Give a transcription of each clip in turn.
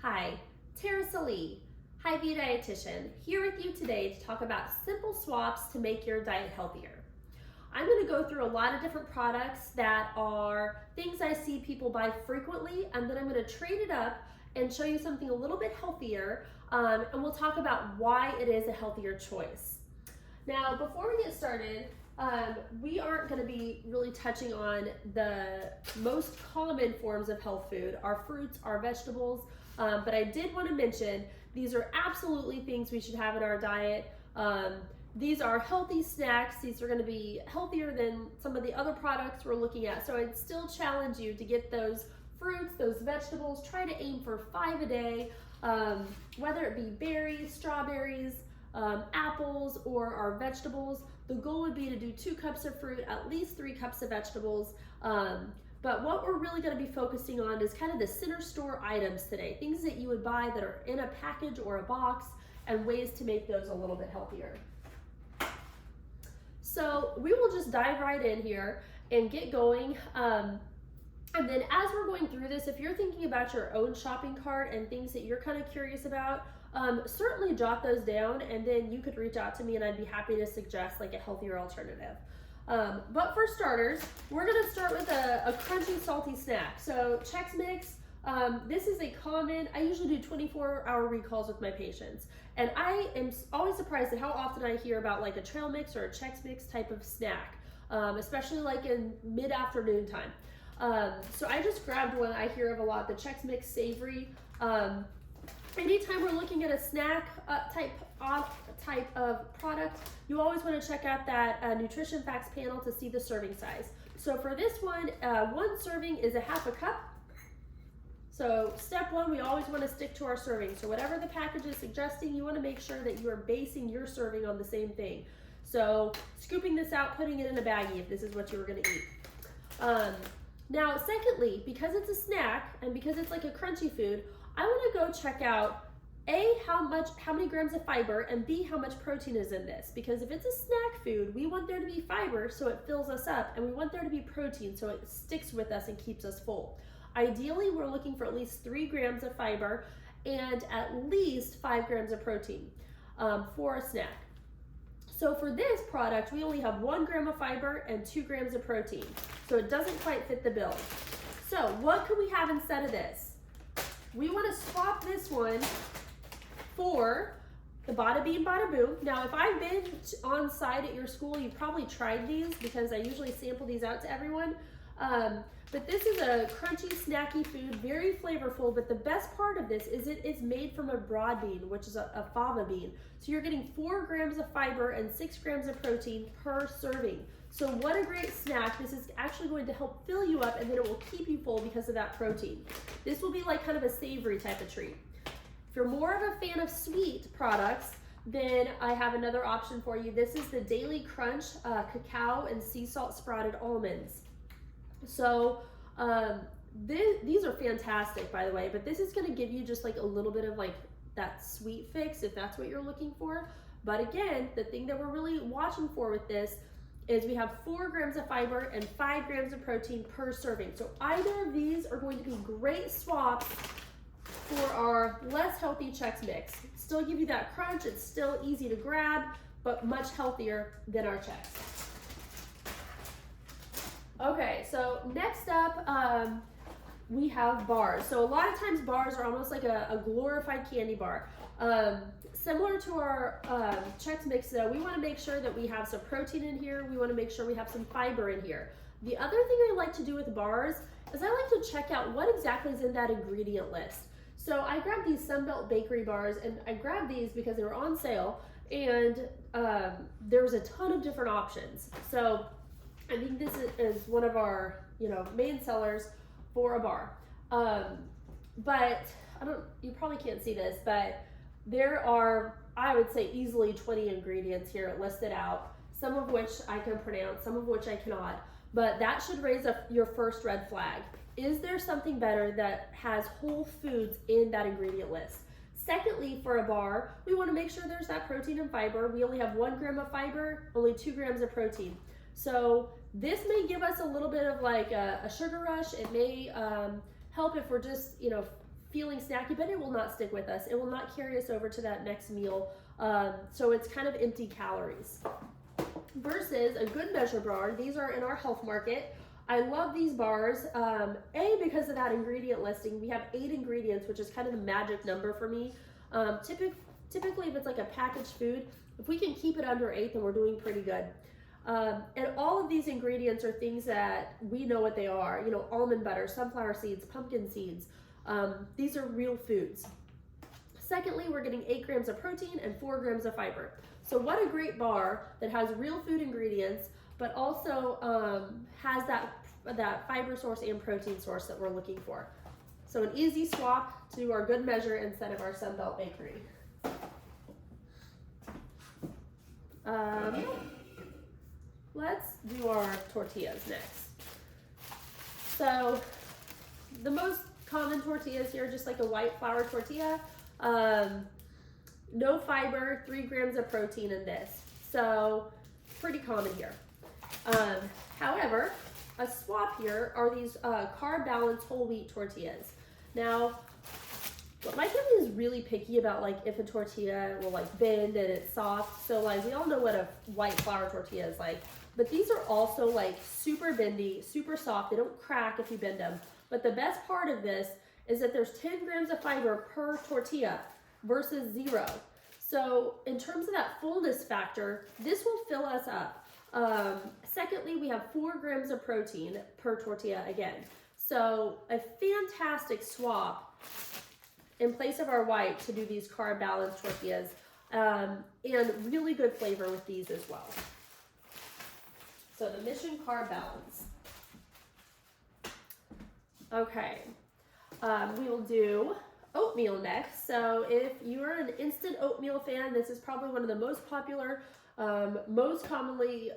Hi, Tara Salee, Hy-Vee dietitian, here with you today to talk about simple swaps to make your diet healthier. I'm going to go through a lot of different products that are things I see people buy frequently, and then I'm going to trade it up and show you something a little bit healthier, and we'll talk about why it is a healthier choice. Now, before we get started, we aren't going to be really touching on the most common forms of health food, our fruits, our vegetables, but I did want to mention these are absolutely things we should have in our diet. These are healthy snacks. These are going to be healthier than some of the other products we're looking at. So I'd still challenge you to get those fruits, those vegetables. Try to aim for 5 a day, whether it be berries, strawberries, apples, or our vegetables. The goal would be to do 2 cups of fruit, at least 3 cups of vegetables. But what we're really going to be focusing on is kind of the center store items today, things that you would buy that are in a package or a box, and ways to make those a little bit healthier. So we will just dive right in here and get going. And then as we're going through this, if you're thinking about your own shopping cart and things that you're kind of curious about, certainly jot those down, and then you could reach out to me and I'd be happy to suggest like a healthier alternative. But for starters, we're gonna start with a crunchy, salty snack. So Chex Mix, this is a common, I usually do 24-hour recalls with my patients. And I am always surprised at how often I hear about like a trail mix or a Chex Mix type of snack, especially like in mid-afternoon time. So I just grabbed one I hear of a lot, the Chex Mix Savory. Anytime we're looking at a snack type of product, you always want to check out that nutrition facts panel to see the serving size. So for this one, 1 serving is a 1/2 cup. So step 1, we always want to stick to our serving. So whatever the package is suggesting, you want to make sure that you are basing your serving on the same thing. So scooping this out, putting it in a baggie if this is what you were going to eat. Now, secondly, because it's a snack and because it's like a crunchy food, I want to go check out A, how many grams of fiber, and B, how much protein is in this. Because if it's a snack food, we want there to be fiber so it fills us up, and we want there to be protein so it sticks with us and keeps us full. Ideally, we're looking for at least 3 grams of fiber and at least 5 grams of protein for a snack. So for this product, we only have 1 gram of fiber and 2 grams of protein. So it doesn't quite fit the bill. So what could we have instead of this? We want to swap this one for the Bada Bean Bada Boom. Now, if I've been on site at your school, you've probably tried these because I usually sample these out to everyone. But this is a crunchy, snacky food, very flavorful, but the best part of this is it is made from a broad bean, which is a fava bean. So you're getting 4 grams of fiber and 6 grams of protein per serving. So what a great snack. This is actually going to help fill you up, and then it will keep you full because of that protein. This will be like kind of a savory type of treat. If you're more of a fan of sweet products, then I have another option for you. This is the Daily Crunch cacao and sea salt sprouted almonds. So these are fantastic, by the way, but this is going to give you just like a little bit of like that sweet fix if that's what you're looking for. But again, the thing that we're really watching for with this is we have 4 grams of fiber and 5 grams of protein per serving. So either of these are going to be great swaps for our less healthy Chex Mix. Still give you that crunch, it's still easy to grab, but much healthier than our Chex. Okay, so next up, we have bars. So a lot of times bars are almost like a glorified candy bar. Similar to our Chex Mix though, we want to make sure that we have some protein in here. We want to make sure we have some fiber in here. The other thing I like to do with bars is I like to check out what exactly is in that ingredient list. So I grabbed these Sunbelt Bakery bars, and I grabbed these because they were on sale, and there was a ton of different options. So I think this is one of our main sellers for a bar. But you probably can't see this, but there are, I would say, easily 20 ingredients here listed out, some of which I can pronounce, some of which I cannot, but that should raise your first red flag. Is there something better that has whole foods in that ingredient list? Secondly, for a bar, we want to make sure there's that protein and fiber. We only have 1 gram of fiber, only 2 grams of protein. So this may give us a little bit of like a sugar rush. It may help if we're just, feeling snacky, but it will not stick with us. It will not carry us over to that next meal. So it's kind of empty calories. Versus a Good Measure bar, these are in our health market. I love these bars, because of that ingredient listing. We have 8 ingredients, which is kind of the magic number for me. Typically, if it's like a packaged food, if we can keep it under 8, then we're doing pretty good. And all of these ingredients are things that we know what they are. You know, almond butter, sunflower seeds, pumpkin seeds. These are real foods. Secondly, we're getting 8 grams of protein and 4 grams of fiber. So what a great bar that has real food ingredients, but also has that fiber source and protein source that we're looking for. So an easy swap to our Good Measure instead of our Sunbelt Bakery. Let's do our tortillas next. So the most common tortillas here, just like a white flour tortilla, no fiber, 3 grams of protein in this. So pretty common here. However, a swap here are these carb balanced whole wheat tortillas. Now, my family is really picky about like if a tortilla will like bend and it's soft. So like we all know what a white flour tortilla is like, but these are also like super bendy, super soft. They don't crack if you bend them. But the best part of this is that there's 10 grams of fiber per tortilla versus 0. So in terms of that fullness factor, this will fill us up. Secondly, we have 4 grams of protein per tortilla again. So a fantastic swap in place of our white to do these carb balanced tortillas, and really good flavor with these as well. So the Mission Carb Balance. Okay, we will do oatmeal next. So if you are an instant oatmeal fan, this is probably one of the most popular, most commonly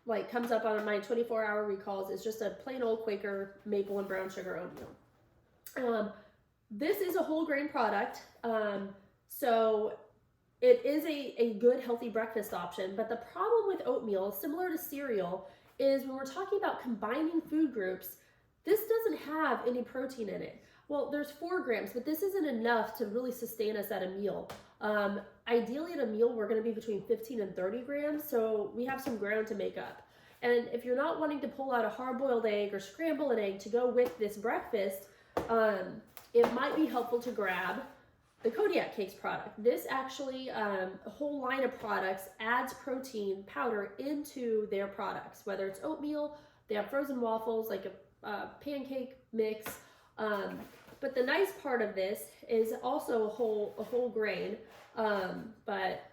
like comes up on my 24-hour recalls. It's just a plain old Quaker maple and brown sugar oatmeal. This is a whole grain product, so it is a good healthy breakfast option. But the problem with oatmeal, similar to cereal, is when we're talking about combining food groups, this doesn't have any protein in it. Well, there's 4 grams, but this isn't enough to really sustain us at a meal. Ideally at a meal, we're gonna be between 15 and 30 grams, so we have some ground to make up. And if you're not wanting to pull out a hard-boiled egg or scramble an egg to go with this breakfast, it might be helpful to grab the Kodiak Cakes product. This actually, a whole line of products adds protein powder into their products, whether it's oatmeal, they have frozen waffles, like a pancake mix. But the nice part of this is also a whole grain, but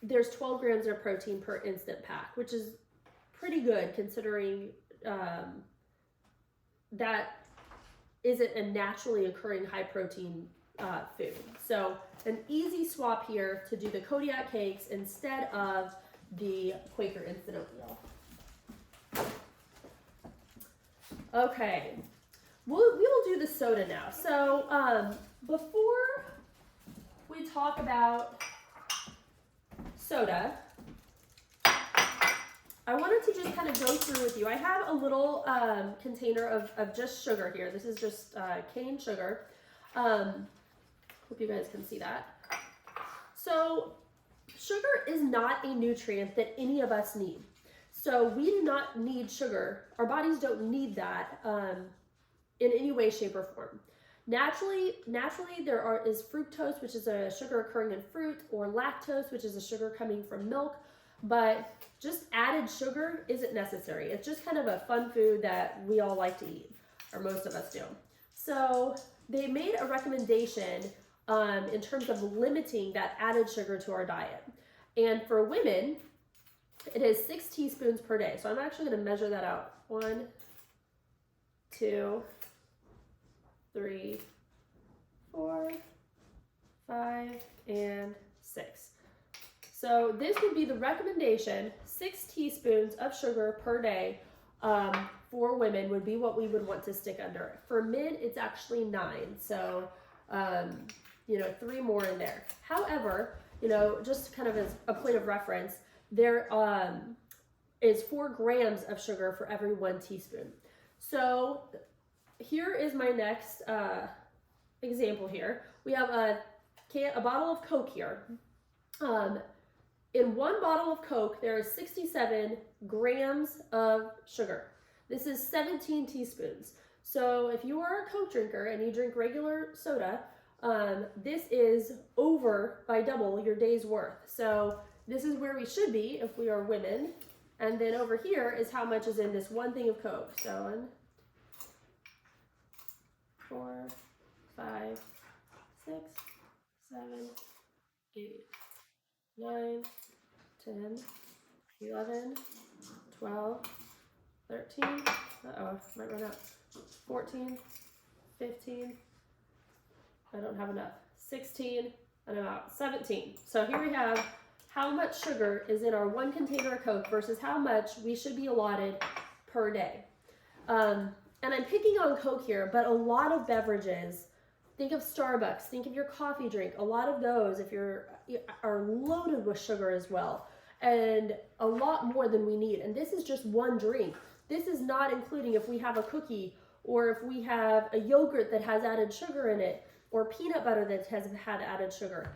there's 12 grams of protein per instant pack, which is pretty good considering that isn't a naturally occurring high protein food. So an easy swap here to do the Kodiak Cakes instead of the Quaker instant oatmeal. Okay, we will do the soda now. So before we talk about soda, I wanted to just kind of go through with you. I have a little container of just sugar here. This is just cane sugar. Hope you guys can see that. So sugar is not a nutrient that any of us need. So we do not need sugar. Our bodies don't need that in any way, shape, or form. Naturally there is fructose, which is a sugar occurring in fruit, or lactose, which is a sugar coming from milk. But just added sugar isn't necessary. It's just kind of a fun food that we all like to eat, or most of us do. So they made a recommendation in terms of limiting that added sugar to our diet. And for women, it is 6 teaspoons per day. So I'm actually going to measure that out. 1, 2, 3, 4, 5, and 6. So this would be the recommendation. 6 teaspoons of sugar per day for women would be what we would want to stick under. For men, it's actually 9. So, 3 more in there. However, just kind of as a point of reference, there is 4 grams of sugar for every 1 teaspoon. So here is my next example here. We have a bottle of Coke here. In one bottle of Coke, there is 67 grams of sugar. This is 17 teaspoons. So if you are a Coke drinker and you drink regular soda, this is over by double your day's worth. So this is where we should be if we are women. And then over here is how much is in this one thing of Coke. So 1, 4, 5, 6, 7, 8, 9, 10, 11, 12, 13, uh-oh, might run out, 14, 15, I don't have enough, 16, and I'm out, 17. So here we have how much sugar is in our one container of Coke versus how much we should be allotted per day. And I'm picking on Coke here, but a lot of beverages, think of Starbucks, think of your coffee drink, a lot of those, if are loaded with sugar as well, and a lot more than we need. And this is just one drink. This is not including if we have a cookie, or if we have a yogurt that has added sugar in it, or peanut butter that has had added sugar.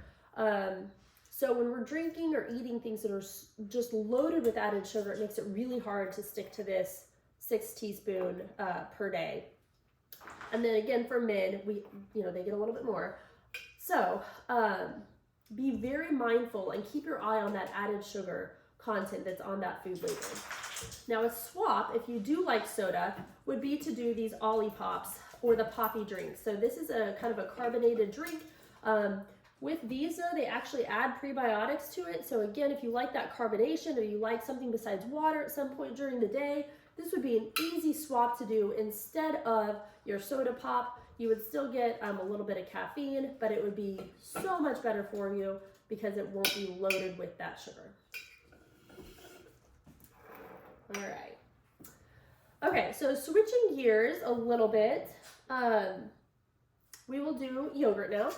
So when we're drinking or eating things that are just loaded with added sugar, it makes it really hard to stick to this 6 teaspoon per day. And then again, for men, they get a little bit more. So be very mindful and keep your eye on that added sugar content that's on that food label. Now a swap, if you do like soda, would be to do these Ollie Pops or the Poppy drinks. So this is a kind of a carbonated drink. With these though, they actually add prebiotics to it. So again, if you like that carbonation or you like something besides water at some point during the day, this would be an easy swap to do instead of your soda pop. You would still get a little bit of caffeine, but it would be so much better for you because it won't be loaded with that sugar. All right. Okay, so switching gears a little bit, we will do yogurt now.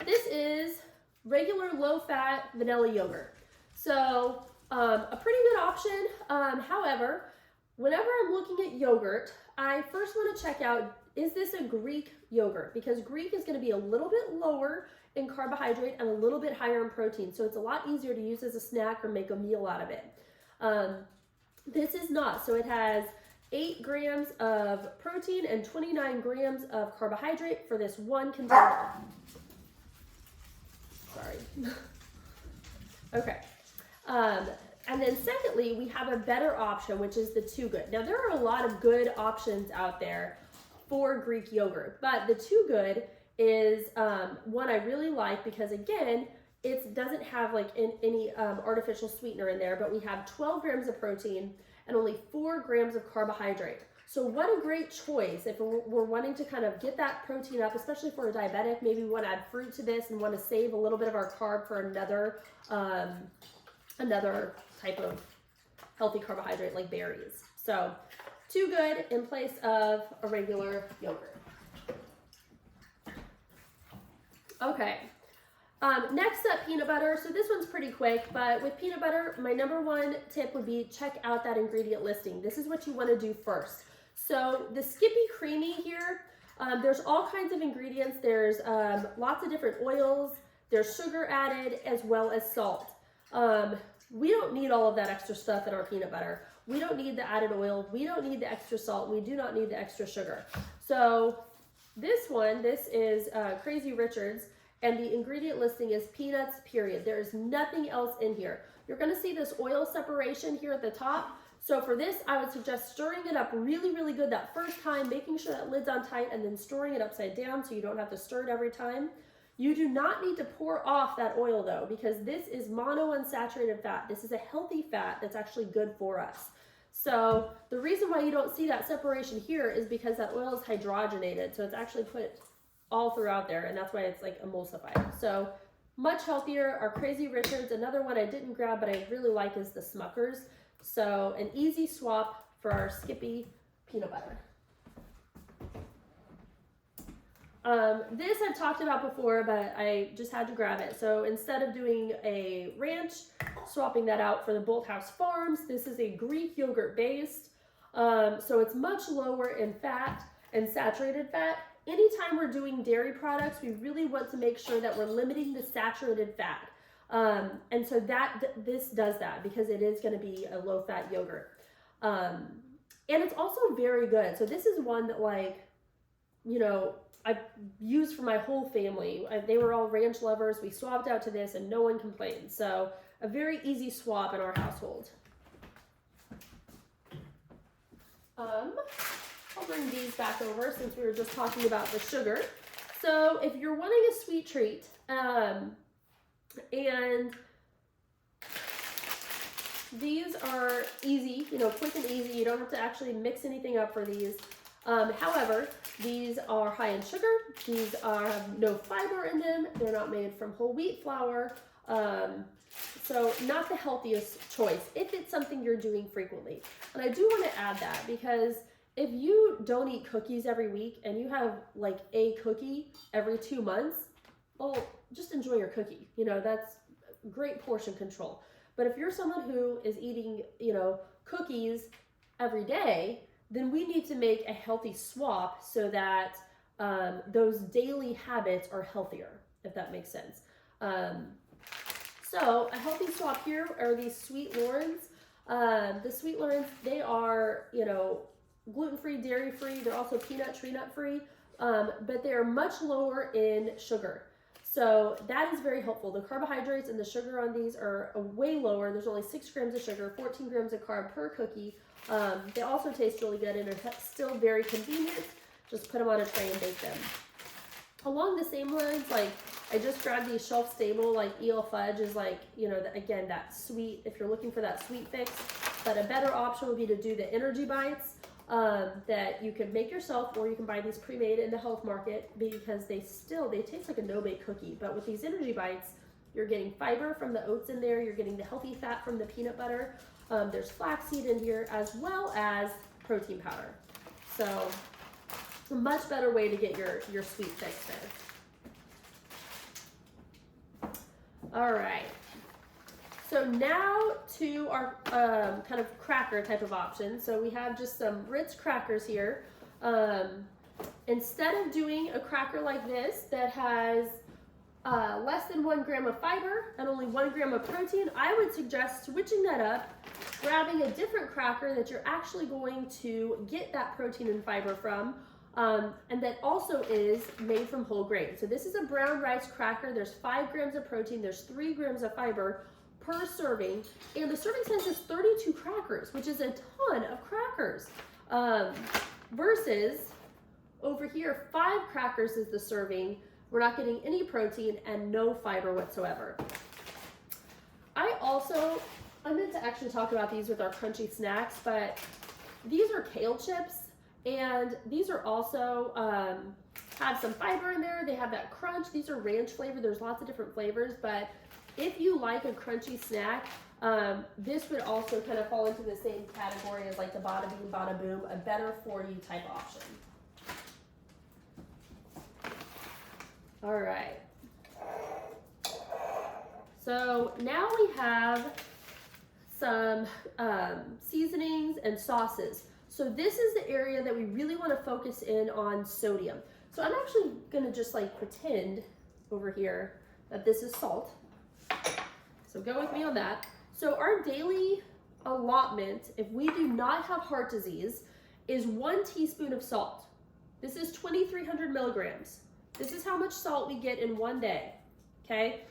This is regular low-fat vanilla yogurt. So a pretty good option. However, whenever I'm looking at yogurt, I first want to check out, is this a Greek yogurt? Because Greek is going to be a little bit lower in carbohydrate and a little bit higher in protein. So it's a lot easier to use as a snack or make a meal out of it. This is not. So it has 8 grams of protein and 29 grams of carbohydrate for this one container. Sorry. Okay. And then secondly, we have a better option, which is the Too Good. Now there are a lot of good options out there for Greek yogurt, but the Too Good is one I really like because again, it doesn't have like any artificial sweetener in there, but we have 12 grams of protein and only 4 grams of carbohydrate. So what a great choice if we're wanting to kind of get that protein up, especially for a diabetic. Maybe we want to add fruit to this and want to save a little bit of our carb for another type of healthy carbohydrate like berries. So Too Good in place of a regular yogurt. Okay. Next up, peanut butter. So this one's pretty quick, but with peanut butter, my number one tip would be check out that ingredient listing. This is what you want to do first. So the Skippy Creamy here, there's all kinds of ingredients. There's lots of different oils. There's sugar added as well as salt. We don't need all of that extra stuff in our peanut butter. We don't need the added oil. We don't need the extra salt. We do not need the extra sugar. So this is Crazy Richard's. And the ingredient listing is peanuts, period. There is nothing else in here. You're gonna see this oil separation here at the top. So for this, I would suggest stirring it up really, really good that first time, making sure that lid's on tight, and then storing it upside down so you don't have to stir it every time. You do not need to pour off that oil though, because this is monounsaturated fat. This is a healthy fat that's actually good for us. So the reason why you don't see that separation here is because that oil is hydrogenated. So it's actually put all throughout there, and that's why it's like emulsified. So much healthier. Our Crazy Richards, another one I didn't grab but I really like is the Smucker's. So an easy swap for our Skippy peanut butter. This I've talked about before, but I just had to grab it. So instead of doing a ranch, swapping that out for the Bolthouse Farms, this is a Greek yogurt based. So it's much lower in fat and saturated fat. Anytime we're doing dairy products, we really want to make sure that we're limiting the saturated fat. And so this does that because it is going to be a low-fat yogurt. And it's also very good. So this is one that, like, you know, I've used for my whole family. They were all ranch lovers. We swapped out to this and no one complained. So a very easy swap in our household. I'll bring these back over since we were just talking about the sugar. So if you're wanting a sweet treat, and these are easy, you know, quick and easy. You don't have to actually mix anything up for these. However, these are high in sugar. These have no fiber in them. They're not made from whole wheat flour. So not the healthiest choice if it's something you're doing frequently. And I do want to add that because if you don't eat cookies every week and you have like a cookie every 2 months, well, just enjoy your cookie. You know, that's great portion control. But if you're someone who is eating, you know, cookies every day, then we need to make a healthy swap so that those daily habits are healthier, if that makes sense. So a healthy swap here are these Sweet Lorens. The Sweet Lorens, they are, you know, gluten-free, dairy-free. They're also peanut, tree nut-free, but they are much lower in sugar. So that is very helpful. The carbohydrates and the sugar on these are way lower. There's only 6 grams of sugar, 14 grams of carb per cookie. They also taste really good and are still very convenient. Just put them on a tray and bake them. Along the same lines, like I just grabbed these shelf stable, like EL fudge is like, you know, again, that sweet, if you're looking for that sweet fix. But a better option would be to do the energy bites that you can make yourself, or you can buy these pre-made in the health market because they taste like a no-bake cookie. But with these energy bites, you're getting fiber from the oats in there. You're getting the healthy fat from the peanut butter. There's flaxseed in here as well as protein powder. So a much better way to get your sweet fix there. All right. So now to our kind of cracker type of option. So we have just some Ritz crackers here. Instead of doing a cracker like this that has less than 1 gram of fiber and only 1 gram of protein, I would suggest switching that up, grabbing a different cracker that you're actually going to get that protein and fiber from, and that also is made from whole grain. So this is a brown rice cracker. There's 5 grams of protein. There's 3 grams of fiber per serving, and the serving size is 32 crackers, which is a ton of crackers, versus over here, 5 crackers is the serving. We're not getting any protein and no fiber whatsoever. I meant to actually talk about these with our crunchy snacks, but these are kale chips, and these are also have some fiber in there. They have that crunch. These are ranch flavored. There's lots of different flavors, but if you like a crunchy snack, this would also kind of fall into the same category as like the Bada Bing, Bada Boom, a better for you type option. All right. So now we have some seasonings and sauces. So this is the area that we really want to focus in on sodium. So I'm actually going to just like pretend over here that this is salt. So go with me on that. So our daily allotment, if we do not have heart disease, is 1 teaspoon of salt. This is 2,300 milligrams. This is how much salt we get in 1 day, okay?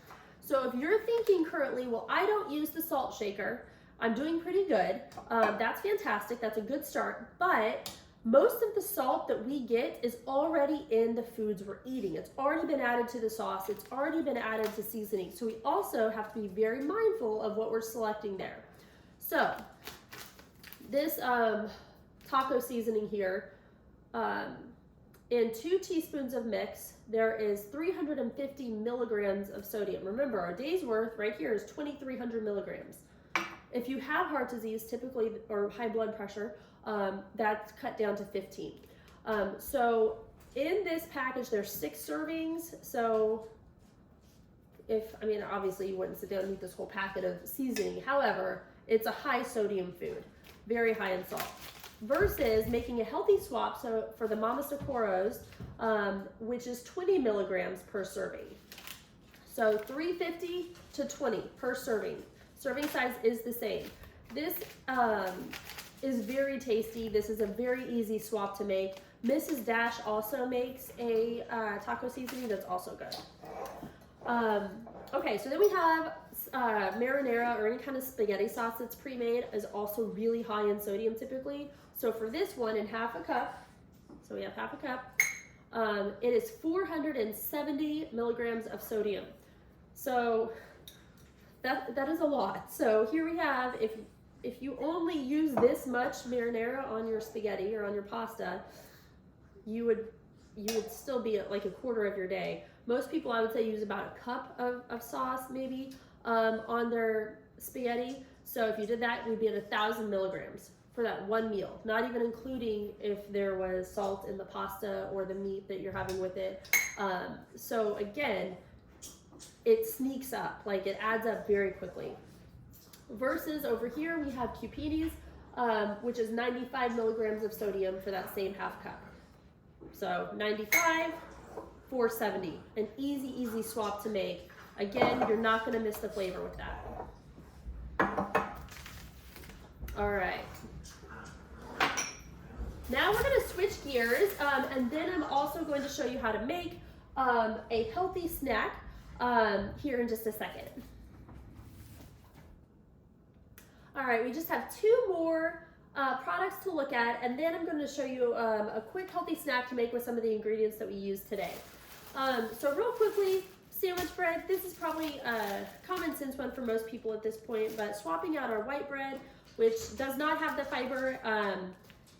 So if you're thinking currently, well, I don't use the salt shaker, I'm doing pretty good, that's fantastic, that's a good start, but most of the salt that we get is already in the foods we're eating. It's already been added to the sauce, it's already been added to seasoning, so we also have to be very mindful of what we're selecting there. So this taco seasoning here, in 2 teaspoons of mix, there is 350 milligrams of sodium. Remember, our day's worth right here is 2,300 milligrams. If you have heart disease, typically, or high blood pressure, that's cut down to 15. So in this package, there's 6 servings. So obviously you wouldn't sit down and eat this whole packet of seasoning. However, it's a high sodium food, very high in salt. versus making a healthy swap, so for the Mama Socorros, which is 20 milligrams per serving. So 350 to 20 per serving. Serving size is the same. This is very tasty. This is a very easy swap to make. Mrs. Dash also makes a taco seasoning that's also good. Okay, so then we have marinara or any kind of spaghetti sauce that's pre-made is also really high in sodium typically. So for this one, in half a cup, so we have half a cup, it is 470 milligrams of sodium. So that is a lot. So here we have, if you only use this much marinara on your spaghetti or on your pasta, you would still be at like a quarter of your day. Most people, I would say, use about a cup of sauce maybe on their spaghetti. So if you did that, we'd be at 1,000 milligrams for that one meal, not even including if there was salt in the pasta or the meat that you're having with it. So again, it sneaks up, like it adds up very quickly. Versus over here, we have cupinis, which is 95 milligrams of sodium for that same half cup. So 95, 470, an easy swap to make. Again, you're not gonna miss the flavor with that. All right. Now we're gonna switch gears, and then I'm also going to show you how to make a healthy snack here in just a second. All right, we just have two more products to look at, and then I'm going to show you a quick healthy snack to make with some of the ingredients that we use today. So real quickly, sandwich bread. This is probably a common sense one for most people at this point, but swapping out our white bread, which does not have the fiber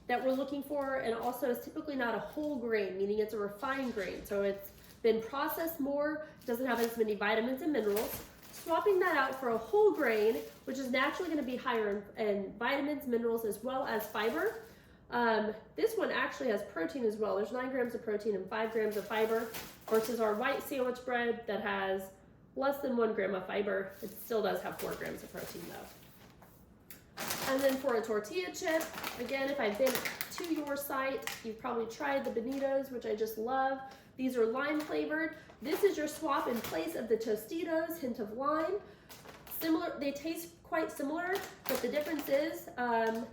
that we're looking for, and also is typically not a whole grain, meaning it's a refined grain. So it's been processed more, doesn't have as many vitamins and minerals. Swapping that out for a whole grain, which is naturally going to be higher in vitamins, minerals, as well as fiber. This one actually has protein as well. There's 9 grams of protein and 5 grams of fiber, versus our white sandwich bread that has less than 1 gram of fiber. It still does have 4 grams of protein though. And then for a tortilla chip, again, if I've been to your site, you've probably tried the Bonitos, which I just love. These are lime flavored. This is your swap in place of the Tostitos, hint of lime. Similar, they taste quite similar, but the difference is 1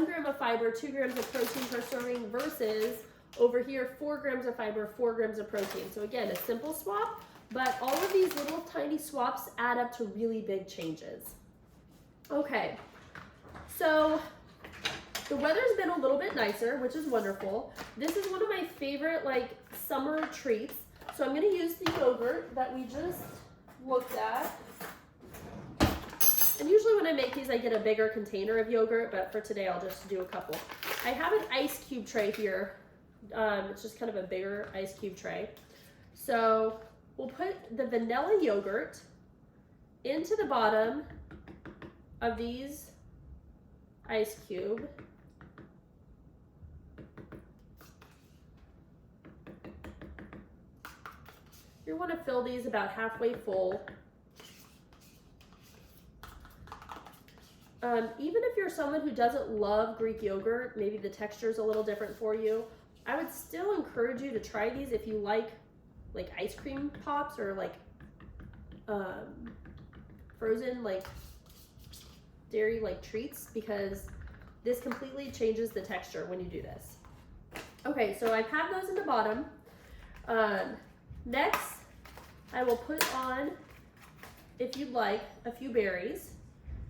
gram of fiber, 2 grams of protein per serving, versus over here 4 grams of fiber, 4 grams of protein. So again, a simple swap, but all of these little tiny swaps add up to really big changes. Okay, so the weather's been a little bit nicer, which is wonderful. This is one of my favorite like summer treats. So I'm gonna use the yogurt that we just looked at. And usually when I make these, I get a bigger container of yogurt, but for today I'll just do a couple. I have an ice cube tray here. It's just kind of a bigger ice cube tray. So we'll put the vanilla yogurt into the bottom of these ice cube. You want to fill these about halfway full. Even if you're someone who doesn't love Greek yogurt, maybe the texture is a little different for you, I would still encourage you to try these if you like ice cream pops or like frozen like dairy like treats, because this completely changes the texture when you do this. Okay, so I've had those in the bottom. Next, I will put on, if you'd like, a few berries.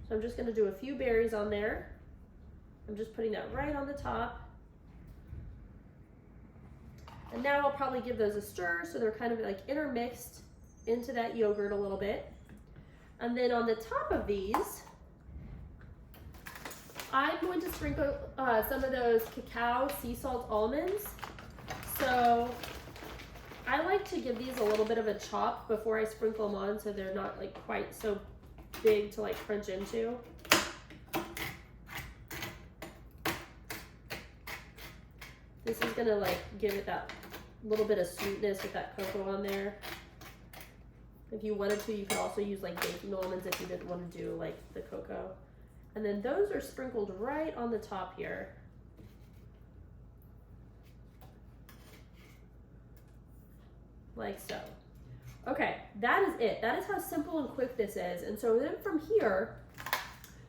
So I'm just going to do a few berries on there. I'm just putting that right on the top. And now I'll probably give those a stir so they're kind of like intermixed into that yogurt a little bit. And then on the top of these, I'm going to sprinkle some of those cacao sea salt almonds. So I like to give these a little bit of a chop before I sprinkle them on, so they're not like quite so big to like crunch into. This is gonna like give it that little bit of sweetness with that cocoa on there. If you wanted to, you could also use like baking almonds if you didn't want to do like the cocoa. And then those are sprinkled right on the top here. Like so. Okay, that is it. That is how simple and quick this is. And so then from here,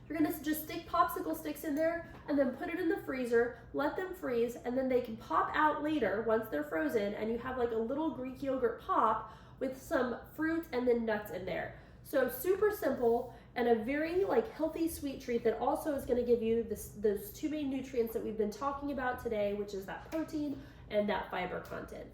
you're gonna just stick popsicle sticks in there and then put it in the freezer, let them freeze, and then they can pop out later once they're frozen, and you have like a little Greek yogurt pop with some fruit and then nuts in there. So super simple and a very like healthy sweet treat that also is gonna give you those two main nutrients that we've been talking about today, which is that protein and that fiber content.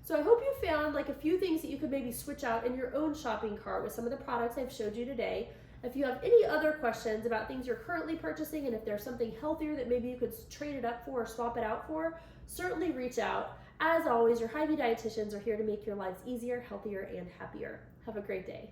So I hope you found like a few things that you could maybe switch out in your own shopping cart with some of the products I've showed you today. If you have any other questions about things you're currently purchasing and if there's something healthier that maybe you could trade it up for or swap it out for, certainly reach out. As always, your Hy-Vee dietitians are here to make your lives easier, healthier, and happier. Have a great day.